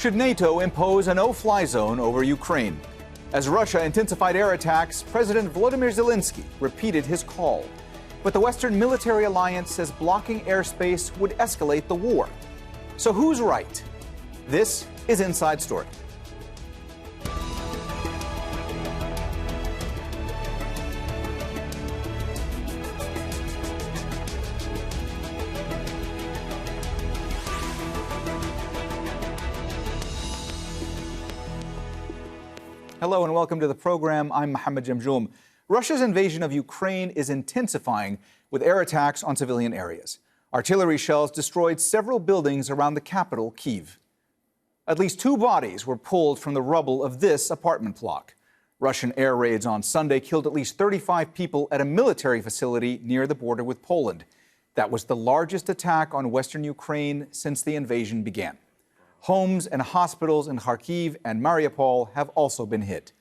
Should NATO impose a no-fly zone over Ukraine? As Russia intensified air attacks, President Volodymyr Zelensky repeated his call. But the Western military alliance says blocking airspace would escalate the war. So who's right? This is Inside Story. Hello and welcome to the program. I'm Mohammed Jamjoom. Russia's invasion of Ukraine is intensifying with air attacks on civilian areas. Artillery shells destroyed several buildings around the capital, Kyiv. At least 2 bodies were pulled from the rubble of this apartment block. Russian air raids on Sunday killed at least 35 people at a military facility near the border with Poland. That was the largest attack on western Ukraine since the invasion began. Homes and hospitals in Kharkiv and Mariupol have also been hit.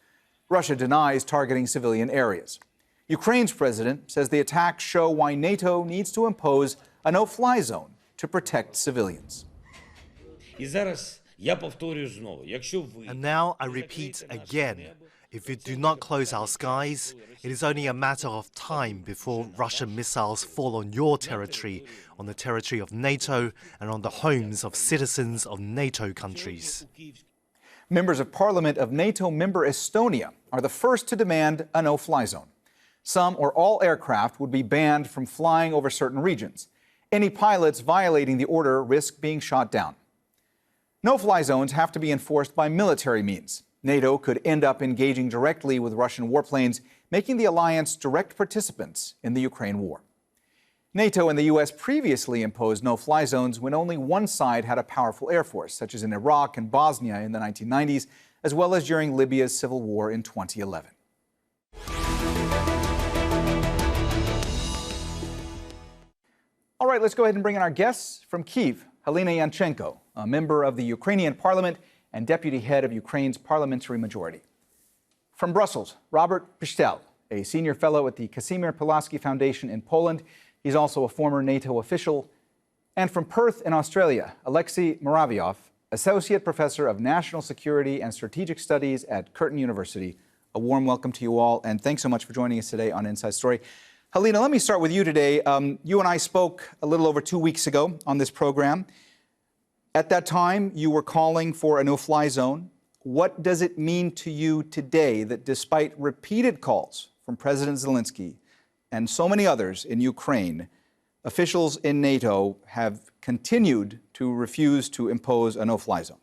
Russia denies targeting civilian areas. Ukraine's president says the attacks show why NATO needs to impose a no-fly zone to protect civilians. And now I repeat again, if we do not close our skies, it is only a matter of time before Russian missiles fall on your territory, on the territory of NATO, and on the homes of citizens of NATO countries. Members of Parliament of NATO member Estonia are the first to demand a no-fly zone. Some or all aircraft would be banned from flying over certain regions. Any pilots violating the order risk being shot down. No-fly zones have to be enforced by military means. NATO could end up engaging directly with Russian warplanes, making the alliance direct participants in the Ukraine war. NATO and the U.S. previously imposed no-fly zones when only one side had a powerful air force, such as in Iraq and Bosnia in the 1990s, as well as during Libya's civil war in 2011. All right, let's go ahead and bring in our guests from Kyiv. Halyna Yanchenko, a member of the Ukrainian parliament and deputy head of Ukraine's parliamentary majority. From Brussels, Robert Pszczel, a senior fellow at the Casimir Pulaski Foundation in Poland. He's also a former NATO official. And from Perth in Australia, Alexey Muraviev, associate professor of national security and strategic studies at Curtin University. A warm welcome to you all, and thanks so much for joining us today on Inside Story. Halyna, let me start with you today. You and I spoke a little over 2 weeks ago on this program. At that time, you were calling for a no-fly zone. What does it mean to you today that despite repeated calls from President Zelensky and so many others in Ukraine, officials in NATO have continued to refuse to impose a no-fly zone?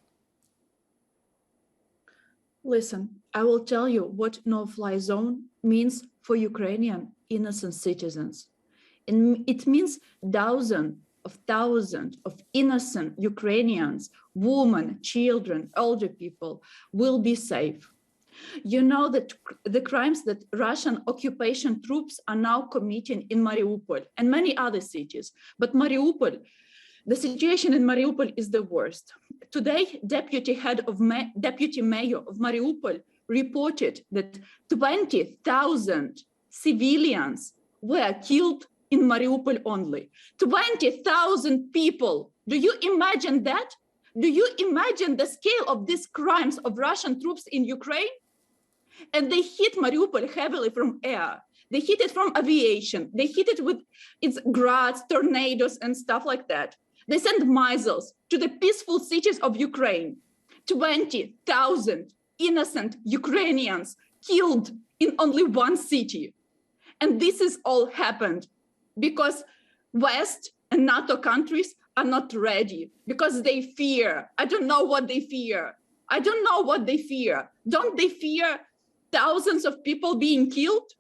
Listen, I will tell you what no-fly zone means for Ukrainian innocent citizens. And it means thousands of innocent Ukrainians, women, children, older people will be safe. You know that the crimes that Russian occupation troops are now committing in Mariupol and many other cities. But Mariupol, the situation in Mariupol is the worst. Today, deputy mayor of Mariupol reported that 20,000 civilians were killed in Mariupol only. 20,000 people. Do you imagine that? Do you imagine the scale of these crimes of Russian troops in Ukraine? And they hit Mariupol heavily from air. They hit it from aviation. They hit it with its grads, tornadoes, and stuff like that. They sent missiles to the peaceful cities of Ukraine. 20,000 innocent Ukrainians killed in only one city. And this is all happened because West and NATO countries are not ready, because they fear. I don't know what they fear. I don't know what they fear. Don't they fear thousands of people being killed?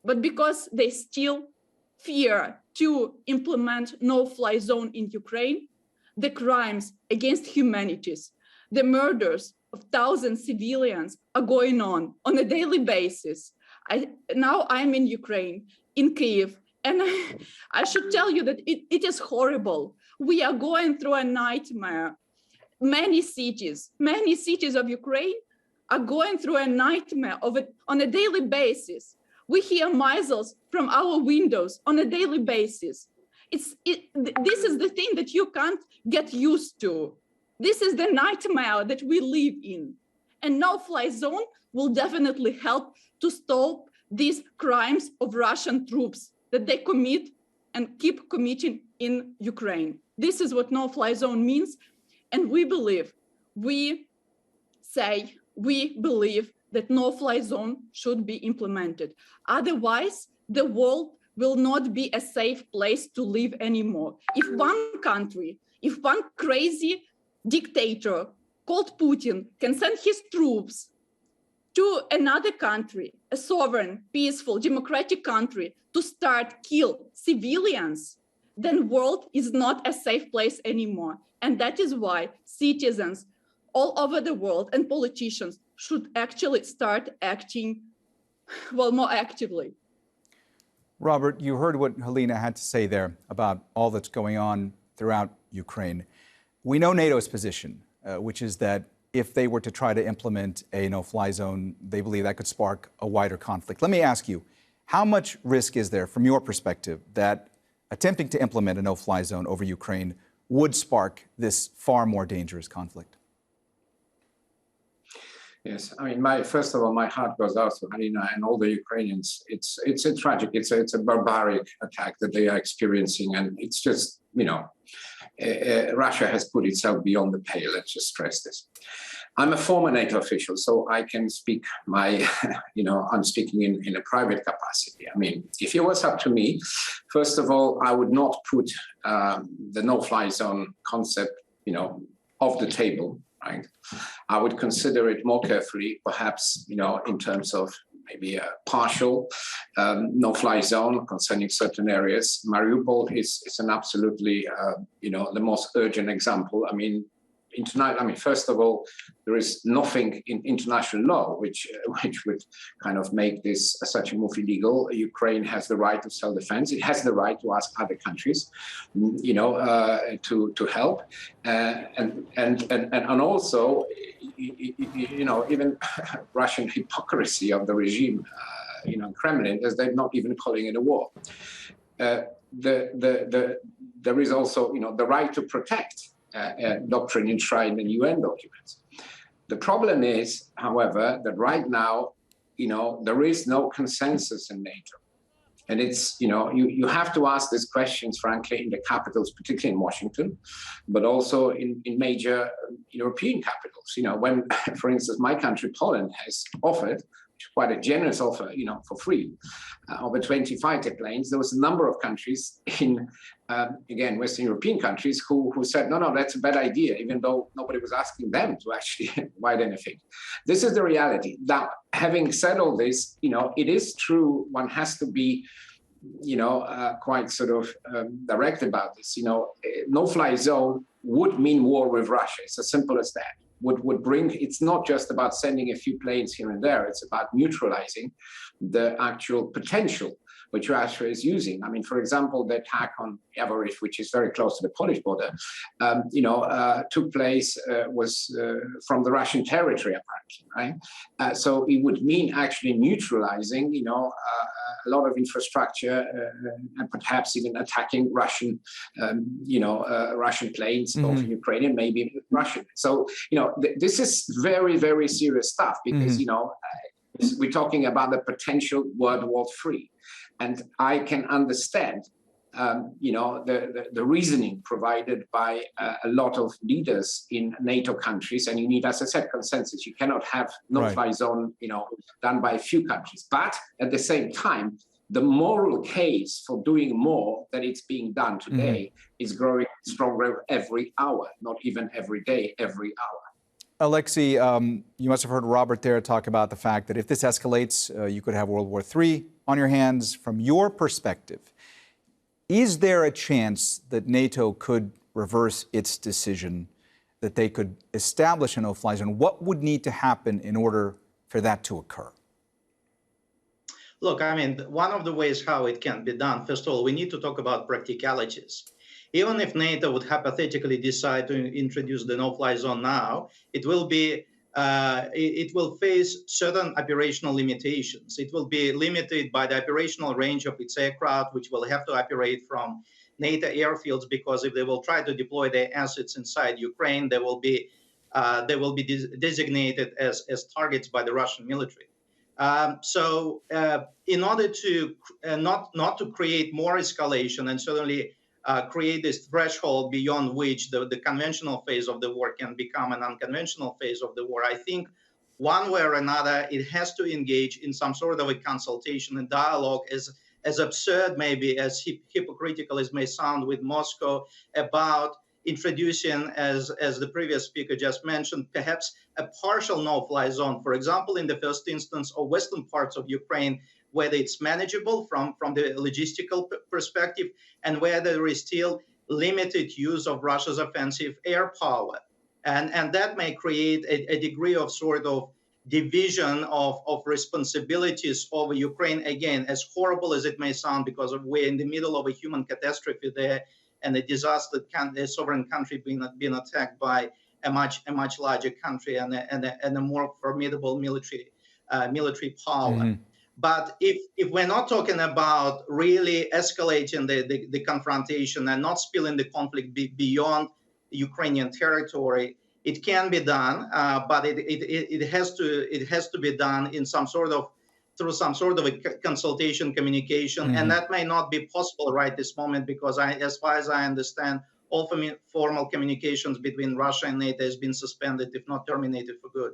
But because they still fear to implement no-fly zone in Ukraine, the crimes against humanities, the murders of thousands of civilians are going on a daily basis. Now I'm in Ukraine, in Kyiv, and I should tell you that it is horrible. We are going through a nightmare. Many cities of Ukraine are going through a nightmare of it on a daily basis. We hear missiles from our windows on a daily basis. This is the thing that you can't get used to. This is the nightmare that we live in. And no-fly zone will definitely help to stop these crimes of Russian troops that they commit and keep committing in Ukraine. This is what no-fly zone means. And we believe that no-fly zone should be implemented. Otherwise, the world will not be a safe place to live anymore. If one crazy dictator called Putin can send his troops to another country, a sovereign, peaceful, democratic country, to start kill civilians, then world is not a safe place anymore. And that is why citizens all over the world and politicians should actually start acting, more actively. Robert, you heard what Halyna had to say there about all that's going on throughout Ukraine. We know NATO's position, which is that if they were to try to implement a no-fly zone, they believe that could spark a wider conflict. Let me ask you, how much risk is there from your perspective that attempting to implement a no-fly zone over Ukraine would spark this far more dangerous conflict? Yes, I mean, first of all, my heart goes out to Halyna and all the Ukrainians. It's a tragic, it's a barbaric attack that they are experiencing, and it's just, Russia has put itself beyond the pale. Let's just stress this. I'm a former NATO official, so I can speak I'm speaking in a private capacity. I mean, if it was up to me, first of all, I would not put the no-fly zone concept, off the table. Right. I would consider it more carefully, perhaps, in terms of maybe a partial no-fly zone concerning certain areas. Mariupol is an absolutely, the most urgent example. First of all, there is nothing in international law which would kind of make this such a move illegal. Ukraine has the right to self-defense. It has the right to ask other countries, to help, and also, even Russian hypocrisy of the regime, Kremlin, as they're not even calling it a war. There is also, the right to protect. Doctrine enshrined in UN documents. The problem is, however, that right now, there is no consensus in NATO. And it's, you have to ask these questions, frankly, in the capitals, particularly in Washington, but also in major European capitals. When, for instance, my country, Poland, has offered quite a generous offer, for free, over 20 fighter planes. There was a number of countries in, again, Western European countries who said, no, that's a bad idea, even though nobody was asking them to actually provide anything. This is the reality. Now, having said all this, it is true, one has to be, quite sort of direct about this. No-fly zone would mean war with Russia. It's as simple as that. Would bring, it's not just about sending a few planes here and there, it's about neutralizing the actual potential which Russia is using. For example, the attack on Yavorivsk, which is very close to the Polish border, took place, was from the Russian territory, apparently, right? So it would mean actually neutralizing, a lot of infrastructure and perhaps even attacking Russian, Russian planes, both in Ukrainian, maybe Russian. So, this is very, very serious stuff because, we're talking about the potential World War III. And I can understand, the reasoning provided by a lot of leaders in NATO countries. And you need, as I said, consensus. You cannot have no-fly zone, done by a few countries. But at the same time, the moral case for doing more than it's being done today is growing stronger every hour, not even every day, every hour. Alexey, you must have heard Robert there talk about the fact that if this escalates, you could have World War III on your hands. From your perspective, is there a chance that NATO could reverse its decision, that they could establish a no-fly zone? What would need to happen in order for that to occur? Look, one of the ways how it can be done, first of all, we need to talk about practicalities. Even if NATO would hypothetically decide to introduce the no-fly zone now, it will be, it will face certain operational limitations. It will be limited by the operational range of its aircraft, which will have to operate from, NATO airfields, because if they will try to deploy their assets inside Ukraine, they will be designated as targets by the Russian military. In order to not to create more escalation and certainly create this threshold beyond which the conventional phase of the war can become an unconventional phase of the war, I think one way or another it has to engage in some sort of a consultation and dialogue, as absurd maybe, as hypocritical as may sound, with Moscow, about introducing, as the previous speaker just mentioned, perhaps a partial no-fly zone, for example, in the first instance, of western parts of Ukraine, whether it's manageable from the logistical perspective, and where there is still limited use of Russia's offensive air power. And that may create a degree of sort of division of responsibilities over Ukraine, again, as horrible as it may sound, because we're in the middle of a human catastrophe there, and a disaster, a sovereign country being attacked by a much larger country and a more formidable military power. Mm-hmm. But if we're not talking about really escalating the confrontation and not spilling the conflict beyond Ukrainian territory, it can be done, but it has to be done in through some sort of a consultation, communication, mm-hmm. and that may not be possible right this moment, because as far as I understand, all formal communications between Russia and NATO has been suspended, if not terminated for good.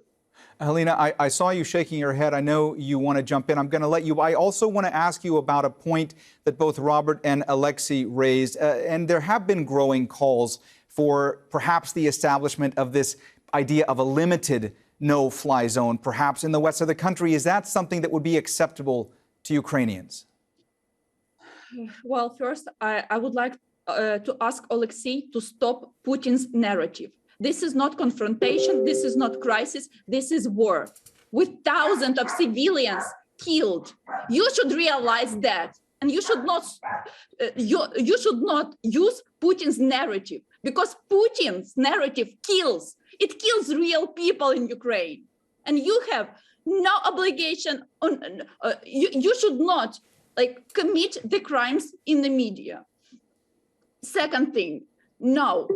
Halyna, I saw you shaking your head. I know you want to jump in. I'm going to let you. I also want to ask you about a point that both Robert and Alexey raised, and there have been growing calls for perhaps the establishment of this idea of a limited no-fly zone, perhaps in the west of the country. Is that something that would be acceptable to Ukrainians? Well, first, I would like to ask Alexey to stop Putin's narrative. This is not confrontation. This is not crisis. This is war with thousands of civilians killed. You should realize that, and you should not use Putin's narrative, because Putin's narrative kills. It kills real people in Ukraine, and you have no obligation on. You should not commit the crimes in the media. Second thing, no,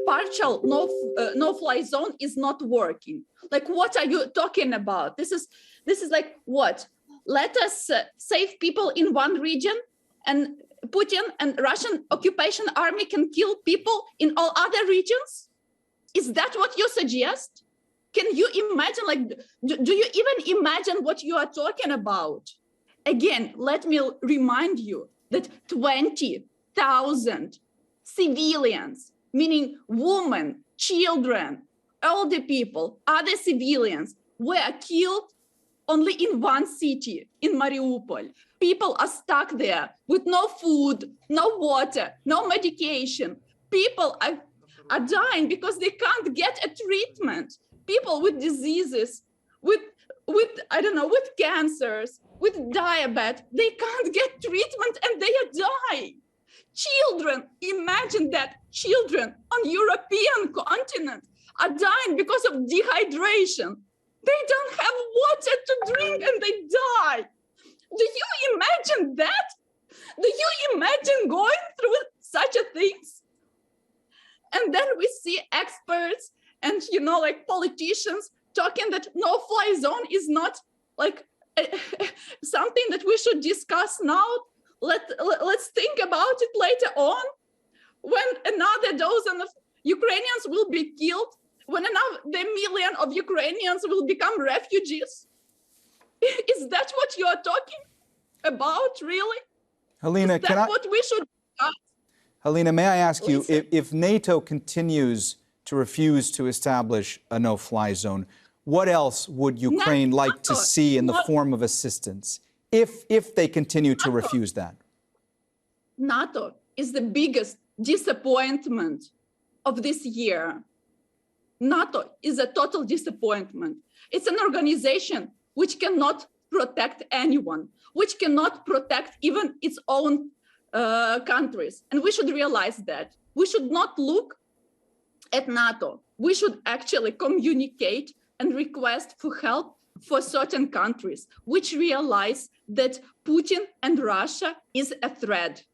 partial no-fly zone is not working. What are you talking about? This is like what? Let us save people in one region, and Putin and Russian occupation army can kill people in all other regions? Is that what you suggest? Can you imagine, do you even imagine what you are talking about? Again, let me remind you that 20,000 civilians, meaning women, children, older people, other civilians, were killed only in one city, in Mariupol. People are stuck there with no food, no water, no medication. People are dying because they can't get a treatment. People with diseases, with cancers, with diabetes, they can't get treatment and they are dying. Children, imagine that children on European continent are dying because of dehydration. They don't have water to drink and they die. Do you imagine that? Do you imagine going through such a things? And then we see experts and, politicians talking that no-fly zone is not something that we should discuss now. Let's think about it later on, when another dozen of Ukrainians will be killed, when another million of Ukrainians will become refugees. Is that what you are talking about, really? Halyna, is that what we should discuss? Halyna, may I ask you, if NATO continues to refuse to establish a no-fly zone, what else would Ukraine like to see in the form of assistance, if they continue to refuse that? NATO is the biggest disappointment of this year. NATO is a total disappointment. It's an organization which cannot protect anyone, which cannot protect even its own countries. And we should realize that. We should not look at NATO. We should actually communicate and request for help for certain countries which realize that Putin and Russia is a threat.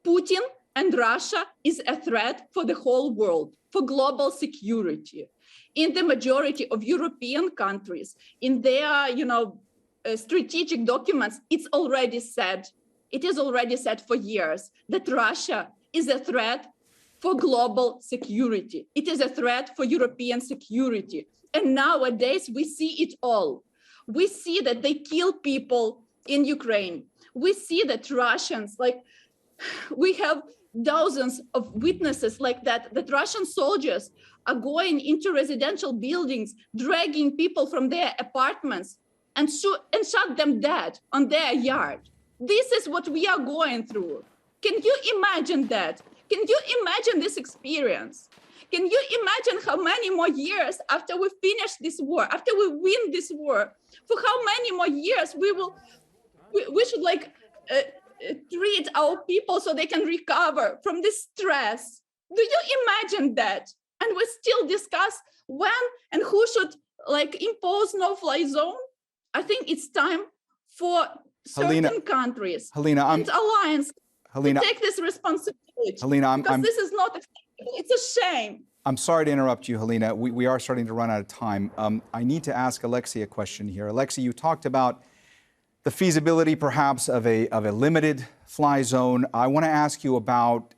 Putin And Russia is a threat for the whole world, for global security. In the majority of European countries, in their, strategic documents, it's already said, it is already said for years that Russia is a threat for global security. It is a threat for European security. And nowadays we see it all. We see that they kill people in Ukraine. We see that Russians, we have dozens of witnesses like that Russian soldiers are going into residential buildings, dragging people from their apartments and shot them dead on their yard. This is what we are going through. Can you imagine that? Can you imagine this experience? Can you imagine how many more years after we finish this war, after we win this war, for how many more years we should treat our people so they can recover from this stress? Do you imagine that? And we still discuss when and who should impose no-fly zone. I think it's time for certain countries and alliances to take this responsibility. Because this is not acceptable. It's a shame. I'm sorry to interrupt you, Halyna. We are starting to run out of time. I need to ask Alexey a question here. Alexey, you talked about the feasibility perhaps of a limited fly zone. I want to ask you about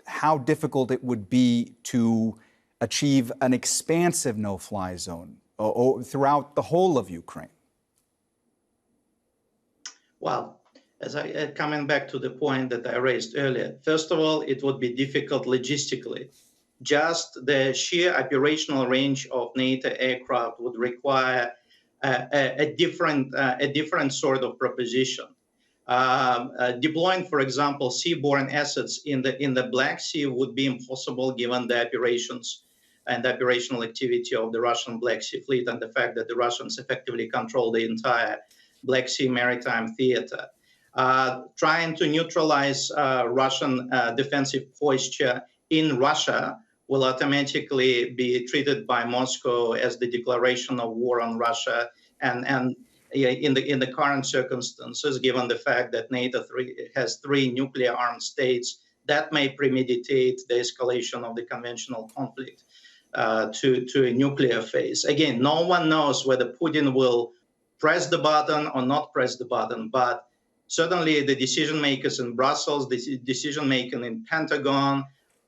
how difficult it would be to achieve an expansive no-fly zone throughout the whole of Ukraine. Well, coming back to the point that I raised earlier, first of all, it would be difficult logistically. Just the sheer operational range of NATO aircraft would require a different sort of proposition. Deploying, for example, seaborne assets in the Black Sea would be impossible given the operations and the operational activity of the Russian Black Sea Fleet and the fact that the Russians effectively control the entire Black Sea maritime theater. Trying to neutralize Russian defensive posture in Russia will automatically be treated by Moscow as the declaration of war on Russia. And in the current circumstances, given the fact that NATO has 3 nuclear-armed states, that may premeditate the escalation of the conventional conflict to a nuclear phase. Again, no one knows whether Putin will press the button or not press the button, but certainly the decision makers in Brussels, the decision making in Pentagon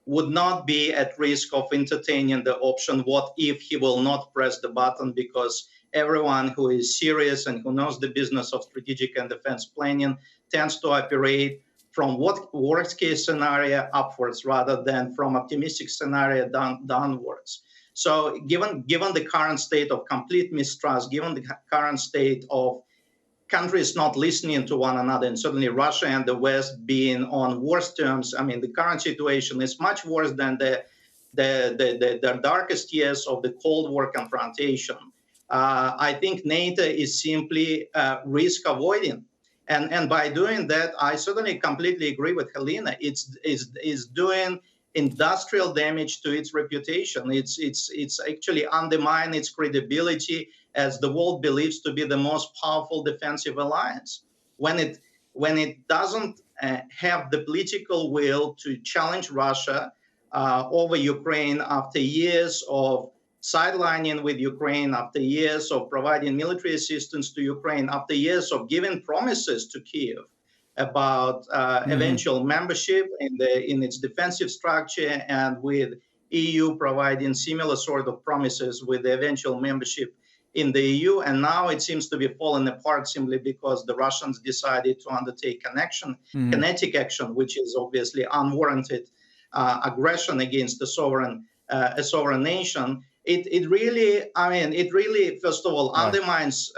would not be at risk of entertaining the option, what if he will not press the button, because everyone who is serious and who knows the business of strategic and defense planning tends to operate from what worst case scenario upwards rather than from optimistic scenario downwards. So given the current state of complete mistrust, given the current state of countries not listening to one another, and certainly Russia and the West being on worse terms, I mean, the current situation is much worse than the darkest years of the Cold War confrontation. I think NATO is simply risk avoiding. And by doing that, I certainly completely agree with Halyna. It's doing industrial damage to its reputation. It's actually undermining its credibility as the world believes to be the most powerful defensive alliance. When it doesn't have the political will to challenge Russia over Ukraine after years of sidelining with Ukraine, after years of providing military assistance to Ukraine, after years of giving promises to Kyiv about eventual membership in its defensive structure, and with EU providing similar sort of promises with the eventual membership in the EU. And now it seems to be falling apart simply because the Russians decided to undertake kinetic action, which is obviously unwarranted aggression against a sovereign nation. It really, first of all, undermines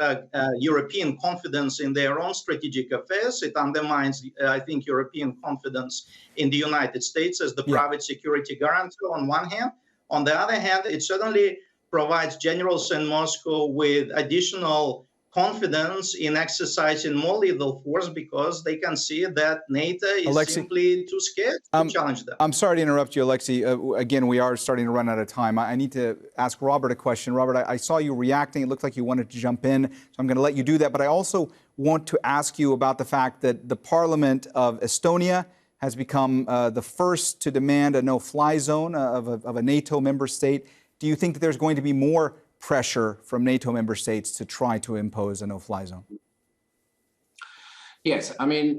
European confidence in their own strategic affairs. It undermines, I think, European confidence in the United States as the private security guarantor on one hand. On the other hand, it certainly provides generals in Moscow with additional confidence in exercising more lethal force because they can see that NATO is simply too scared to challenge them. I'm sorry to interrupt you, Alexey. Again, we are starting to run out of time. I need to ask Robert a question. Robert, I saw you reacting. It looked like you wanted to jump in, so I'm going to let you do that. But I also want to ask you about the fact that the Parliament of Estonia, has become the first to demand a no-fly zone of a NATO member state. Do you think that there's going to be more pressure from NATO member states to try to impose a no-fly zone? Yes, I mean,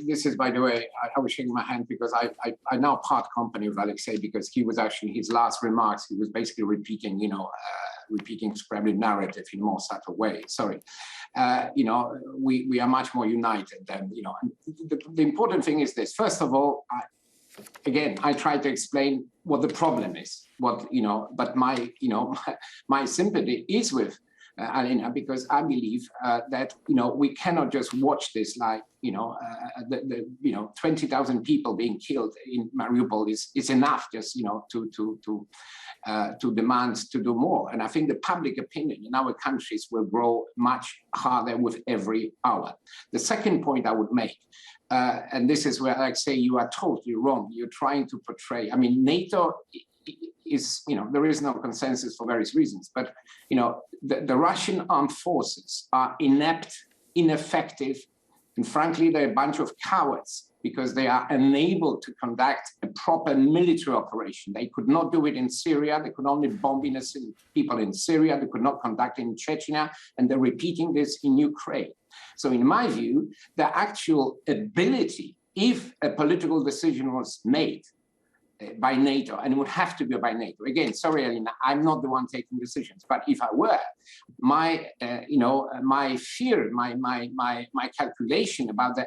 this is, by the way, I was shaking my hand because I now part company with Alexey, because he was actually, his last remarks, he was basically repeating, repeating probably narrative in a more subtle way. Sorry. We are much more united than, and the important thing is this. First of all, I try to explain what the problem is, but my sympathy is with Halyna, because I believe that we cannot just watch this like 20,000 people being killed in Mariupol is enough just to demand to do more. And I think the public opinion in our countries will grow much harder with every hour. The second point I would make, and this is where I say you are totally wrong. You're trying to portray. I mean, NATO is, there is no consensus for various reasons, but the Russian armed forces are inept, ineffective, and frankly, they're a bunch of cowards because they are unable to conduct a proper military operation. They could not do it in Syria. They could only bomb innocent people in Syria. They could not conduct it in Chechnya, and they're repeating this in Ukraine. So in my view, the actual ability, if a political decision was made by NATO, and it would have to be by NATO. Again, sorry, Halyna, I'm not the one taking decisions, but if I were, my fear, my calculation about the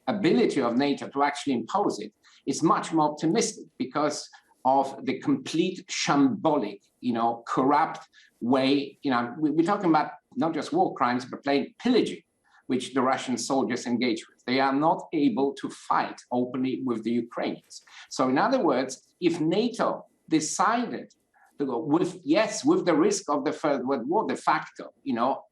ability of NATO to actually impose it is much more optimistic because of the complete shambolic, corrupt way. We're talking about not just war crimes, but plain pillaging, which the Russian soldiers engage with. They are not able to fight openly with the Ukrainians. So in other words, if NATO decided to go with the risk of the Third World War de facto,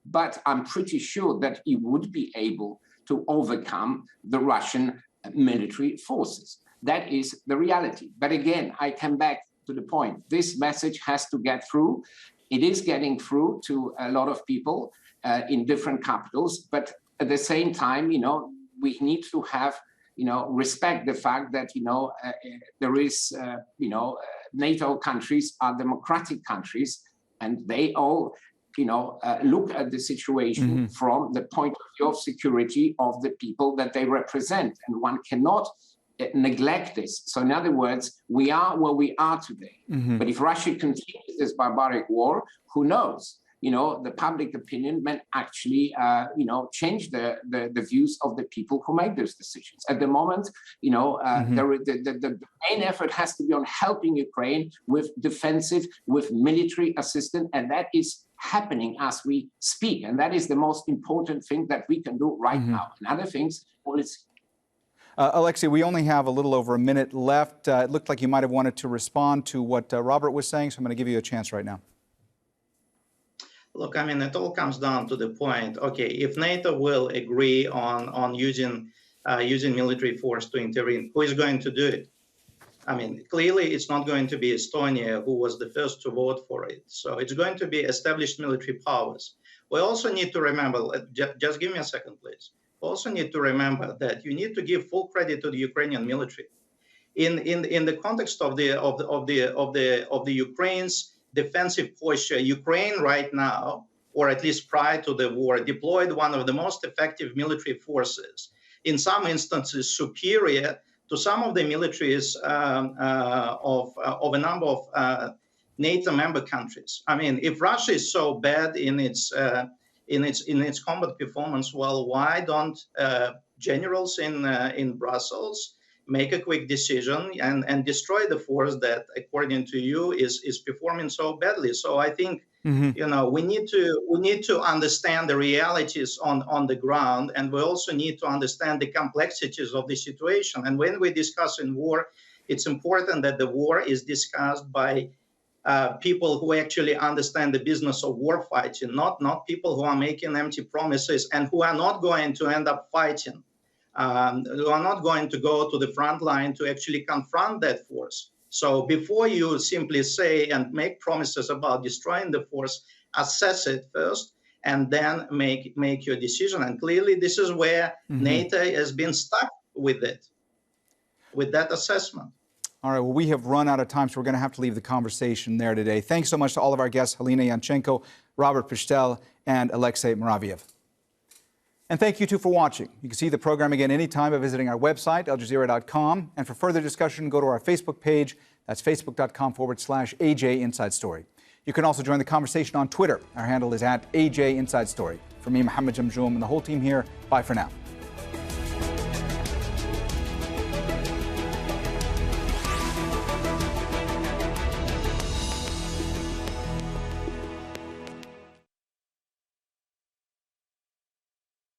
but I'm pretty sure that it would be able to overcome the Russian military forces. That is the reality. But again, I come back to the point. This message has to get through. It is getting through to a lot of people in different capitals, but at the same time, we need to have, respect the fact that, there is, NATO countries are democratic countries, and they all, look at the situation from the point of view of security of the people that they represent, and one cannot neglect this. So in other words, we are where we are today. But if Russia continues this barbaric war, who knows? The public opinion may actually, change the views of the people who make those decisions. At the moment, the main effort has to be on helping Ukraine with defensive, with military assistance, and that is happening as we speak. And that is the most important thing that we can do right now. And other things, policy. Alexey, we only have a little over a minute left. It looked like you might have wanted to respond to what Robert was saying, so I'm going to give you a chance right now. Look, I mean, it all comes down to the point. Okay, if NATO will agree on using military force to intervene, who is going to do it? I mean, clearly, it's not going to be Estonia, who was the first to vote for it. So it's going to be established military powers. We also need to remember. Just give me a second, please. We also need to remember that you need to give full credit to the Ukrainian military, in the context of the Ukraine's defensive posture. Ukraine right now, or at least prior to the war, deployed one of the most effective military forces, in some instances superior to some of the militaries of a number of NATO member countries. I mean, if Russia is so bad in its combat performance, well, why don't generals in Brussels make a quick decision and destroy the force that, according to you, is performing so badly? So I think we need to understand the realities on the ground, and we also need to understand the complexities of the situation. And when we discuss in war, it's important that the war is discussed by people who actually understand the business of war fighting, not people who are making empty promises and who are not going to end up fighting. Who are not going to go to the front line to actually confront that force. So before you simply say and make promises about destroying the force, assess it first, and then make your decision. And clearly, this is where NATO has been stuck with it. with that assessment. All right, well, we have run out of time, so we're going to have to leave the conversation there today. Thanks so much to all of our guests, Halyna Yanchenko, Robert Pszczel, and Alexey Muraviev. And thank you, too, for watching. You can see the program again anytime by visiting our website, aljazeera.com. And for further discussion, go to our Facebook page. That's facebook.com/AJ Inside Story. You can also join the conversation on Twitter. Our handle is @AJ Inside Story. For me, Mohammed Jamjoom, and the whole team here, bye for now.